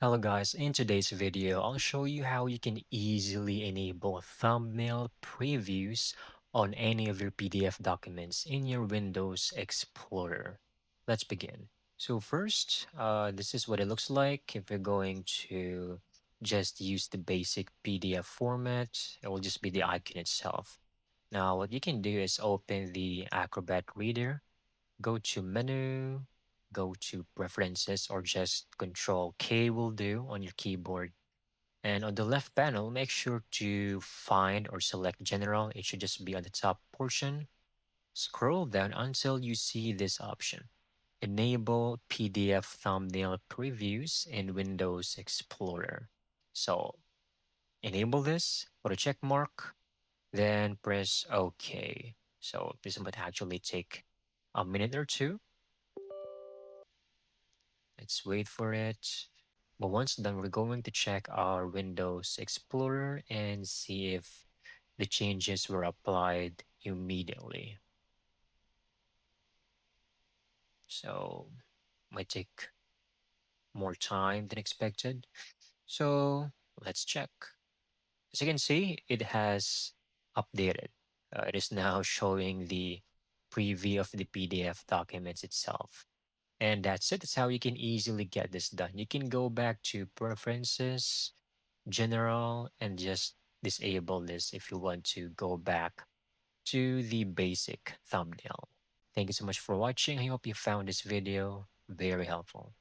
Hello guys, in today's video, I'll show you how you can easily enable thumbnail previews on any of your PDF documents in your Windows Explorer. Let's begin. So first, this is what it looks like. If you're going to just use the basic PDF format, it will just be the icon itself. Now, what you can do is open the Acrobat Reader, go to Menu, go to Preferences, or just Control K will do on your keyboard. And on the left panel, make sure to find or select General. It should just be on the top portion. Scroll down until you see this option. Enable PDF thumbnail previews in Windows Explorer. So enable this, put a check mark, then press OK. So this might actually take a minute or two. Let's wait for it. But once done, we're going to check our Windows Explorer and see if the changes were applied immediately. So might take more time than expected. So let's check. As you can see, it has updated. It is now showing the preview of the PDF documents itself. And that's it. That's how you can easily get this done. You can go back to Preferences, General, and just disable this if you want to go back to the basic thumbnail. Thank you so much for watching. I hope you found this video very helpful.